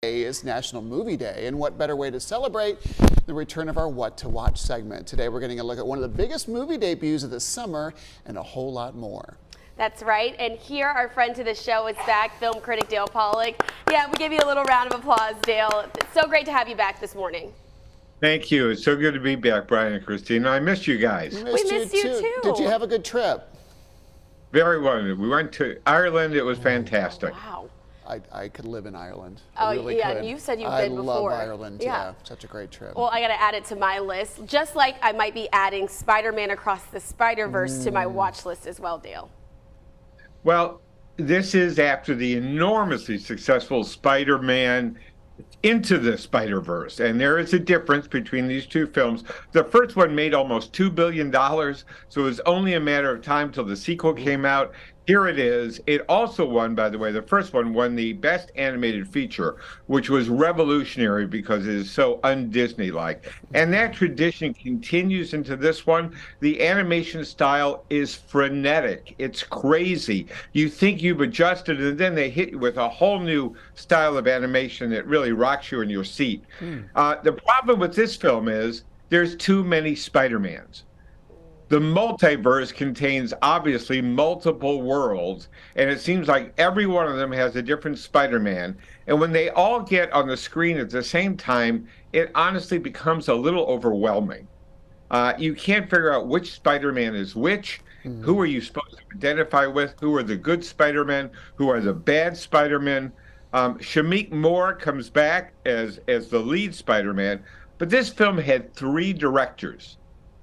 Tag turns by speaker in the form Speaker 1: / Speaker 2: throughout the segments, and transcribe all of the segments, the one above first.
Speaker 1: Today is National Movie Day, and what better way to celebrate the return of our What to Watch segment. Today we're getting a look at one of the biggest movie debuts of the summer and a whole lot more.
Speaker 2: That's right, and here our friend to the show is back, film critic Dale Pollak. Yeah, we give you a little round of applause, Dale. It's so great to have you back this morning.
Speaker 3: Thank you. It's so good to be back, Brian and Christina. I missed you guys.
Speaker 2: We missed you too.
Speaker 1: Did you have a good trip?
Speaker 3: Very well. We went to Ireland. It was fantastic.
Speaker 2: Wow.
Speaker 1: I could live in Ireland.
Speaker 2: Oh,
Speaker 1: I really
Speaker 2: yeah,
Speaker 1: could.
Speaker 2: you said you've been before.
Speaker 1: I love Ireland, yeah. Such a great trip.
Speaker 2: Well, I got to add it to my list, just like I might be adding Spider-Man Across the Spider-Verse to my watch list as well, Dale.
Speaker 3: Well, this is after the enormously successful Spider-Man Into the Spider-Verse, and there is a difference between these two films. The first one made almost $2 billion, so it was only a matter of time till the sequel came out. Here it is. It also won, by the way, the first one won the Best Animated Feature, which was revolutionary because it is so un-Disney-like. And that tradition continues into this one. The animation style is frenetic. It's crazy. You think you've adjusted, and then they hit you with a whole new style of animation that really rocks you in your seat. The problem with this film is there's too many Spider-Mans. The multiverse contains obviously multiple worlds, and it seems like every one of them has a different Spider-Man. And when they all get on the screen at the same time, it honestly becomes a little overwhelming. You can't figure out which Spider-Man is which. Who are you supposed to identify with? Who are the good Spider-Men? Who are the bad Spider-Men? Shameik Moore comes back as the lead Spider-Man, but this film had 3 directors.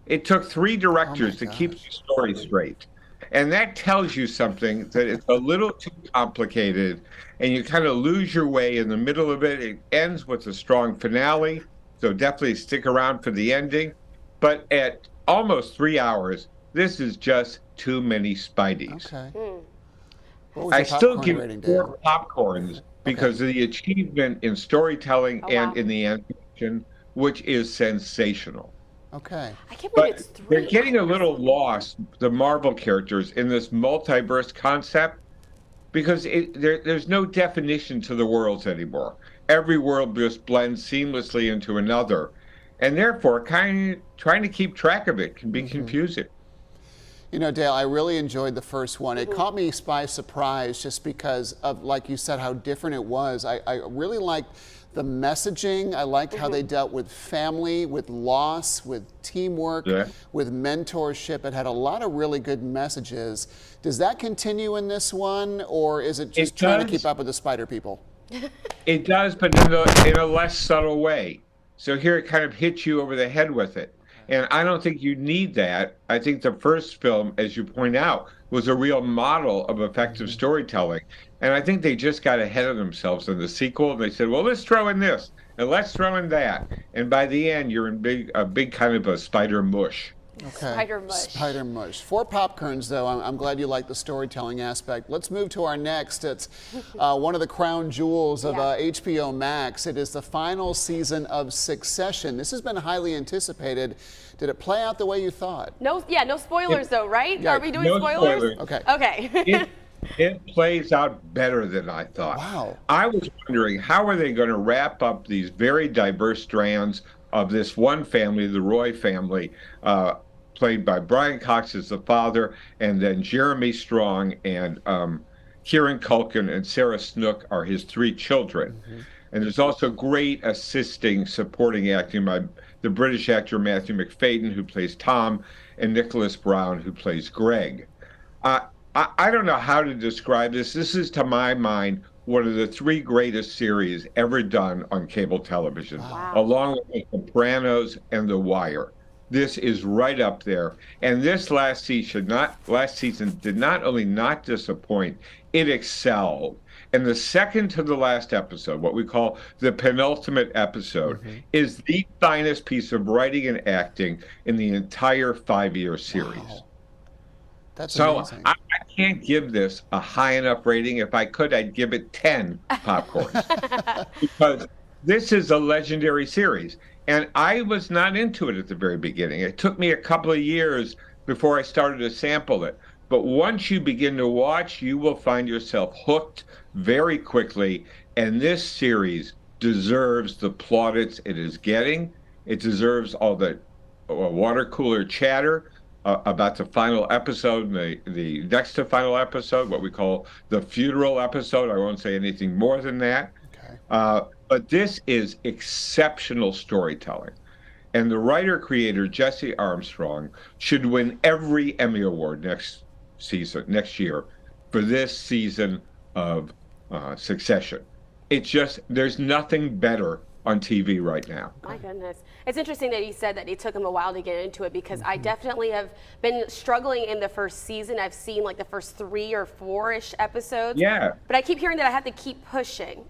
Speaker 3: It took 3 directors to keep the story straight. And that tells you something, that it's a little too complicated, and you kind of lose your way in the middle of it. It ends with a strong finale, so definitely stick around for the ending. But at almost 3 hours, this is just too many Spideys.
Speaker 1: Okay.
Speaker 3: I still give it 4 popcorns because of the achievement in storytelling and in the animation, which is sensational.
Speaker 1: Okay.
Speaker 2: I can't believe it's 3
Speaker 3: They're getting a little lost, the Marvel characters, in this multiverse concept because there's no definition to the worlds anymore. Every world just blends seamlessly into another, and therefore kind of trying to keep track of it can be confusing.
Speaker 1: You know, Dale, I really enjoyed the first one. It caught me by surprise just because of, like you said, how different it was. I really liked the messaging. I liked how they dealt with family, with loss, with teamwork, with mentorship. It had a lot of really good messages. Does that continue in this one, or is it just trying to keep up with the spider people?
Speaker 3: It does, but in a less subtle way. So here it kind of hits you over the head with it. And I don't think you need that. I think the first film, as you point out, was a real model of effective storytelling. And I think they just got ahead of themselves in the sequel. And they said, well, let's throw in this and let's throw in that. And by the end, you're in a big kind of a spider mush.
Speaker 1: Okay.
Speaker 2: Spider mush.
Speaker 1: Spider mush. 4 popcorns, though. I'm glad you like the storytelling aspect. Let's move to our next. It's one of the crown jewels of HBO Max. It is the final season of Succession. This has been highly anticipated. Did it play out the way you thought?
Speaker 2: No spoilers though, right?
Speaker 1: Yeah,
Speaker 2: Are we doing
Speaker 3: no
Speaker 2: spoilers?
Speaker 1: Okay.
Speaker 2: Okay.
Speaker 3: It plays out better than I thought.
Speaker 1: Wow.
Speaker 3: I was wondering, how are they going to wrap up these very diverse strands of this one family, the Roy family, played by Brian Cox as the father, and then Jeremy Strong and Kieran Culkin and Sarah Snook are his 3 children. And there's also great assisting supporting acting by the British actor Matthew Macfadyen, who plays Tom, and Nicholas Brown, who plays Greg. I don't know how to describe this. This is, to my mind, one of the 3 greatest series ever done on cable television, along with The Sopranos and The Wire. This is right up there. And this last season did not only not disappoint, it excelled. And the second to the last episode, what we call the penultimate episode, is the finest piece of writing and acting in the entire 5-year series.
Speaker 1: Wow. That's
Speaker 3: so
Speaker 1: amazing.
Speaker 3: I can't give this a high enough rating. If I could, I'd give it 10 popcorns because this is a legendary series. And I was not into it at the very beginning. It took me a couple of years before I started to sample it. But once you begin to watch, you will find yourself hooked very quickly. And this series deserves the plaudits it is getting. It deserves all the water cooler chatter about the final episode, the next to final episode, what we call the funeral episode. I won't say anything more than that.
Speaker 1: Okay.
Speaker 3: But this is exceptional storytelling. And the writer-creator, Jesse Armstrong, should win every Emmy Award next year, for this season of Succession. It's just, there's nothing better on TV right now.
Speaker 2: My goodness. It's interesting that you said that it took him a while to get into it, because I definitely have been struggling in the first season. I've seen like the first 3 or 4-ish episodes.
Speaker 3: Yeah.
Speaker 2: But I keep hearing that I have to keep pushing.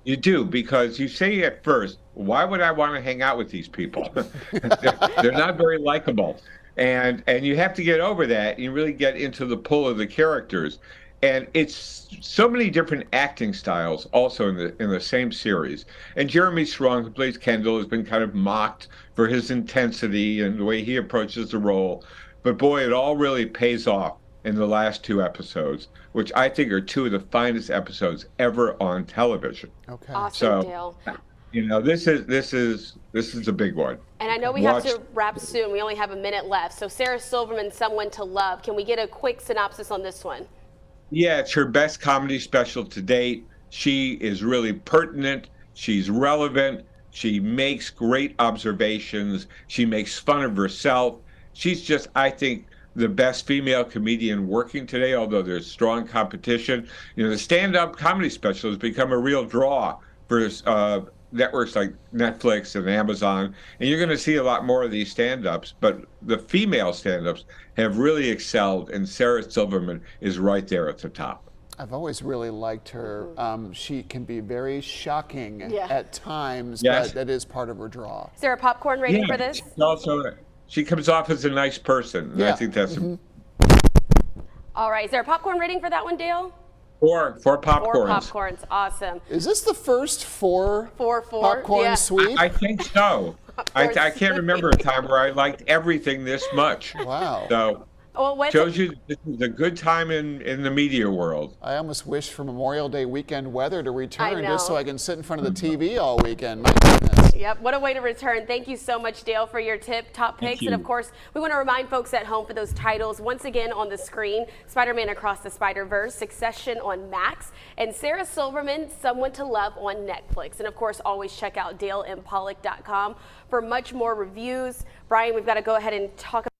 Speaker 3: You do, because you say at first, why would I want to hang out with these people? They're not very likable. And you have to get over that. You really get into the pull of the characters. And it's so many different acting styles also in the same series. And Jeremy Strong, who plays Kendall, has been kind of mocked for his intensity and the way he approaches the role. But boy, it all really pays off in the last 2 episodes, which I think are 2 of the finest episodes ever on television.
Speaker 1: Okay.
Speaker 2: Awesome,
Speaker 3: So,
Speaker 2: Dale.
Speaker 3: you know, this is a big one.
Speaker 2: And I know we have to wrap soon. We only have a minute left. So Sarah Silverman, Someone to Love. Can we get a quick synopsis on this one?
Speaker 3: Yeah, it's her best comedy special to date. She is really pertinent. She's relevant. She makes great observations. She makes fun of herself. She's just, I think, the best female comedian working today, although there's strong competition. You know, the stand-up comedy special has become a real draw for networks like Netflix and Amazon, and you're going to see a lot more of these stand-ups, but the female stand-ups have really excelled, and Sarah Silverman is right there at the top.
Speaker 1: I've always really liked her. She can be very shocking at times,
Speaker 3: Yes.
Speaker 1: but that is part of her draw.
Speaker 2: Is there a popcorn rating for this?
Speaker 3: She comes off as a nice person, and I think that's
Speaker 2: All right. Is there a popcorn rating for that one, Dale?
Speaker 3: 4 popcorns.
Speaker 2: 4 popcorns. Awesome.
Speaker 1: Is this the first 4
Speaker 2: 4
Speaker 1: popcorn
Speaker 2: yeah.
Speaker 1: sweep?
Speaker 3: I think so. I can't remember a time where I liked everything this much.
Speaker 1: Wow.
Speaker 3: So
Speaker 2: Well, what's
Speaker 3: shows you this is a good time in the media world.
Speaker 1: I almost wish for Memorial Day weekend weather to return
Speaker 2: know.
Speaker 1: just so I can sit in front of the TV all weekend. My goodness.
Speaker 2: Yep, what a way to return. Thank you so much, Dale, for your top picks. And of course, we want to remind folks at home for those titles once again on the screen: Spider-Man Across the Spider-Verse, Succession on Max, and Sarah Silverman, Someone to Love on Netflix. And of course, always check out DaleMPollock.com for much more reviews. Brian, we've got to go ahead and talk about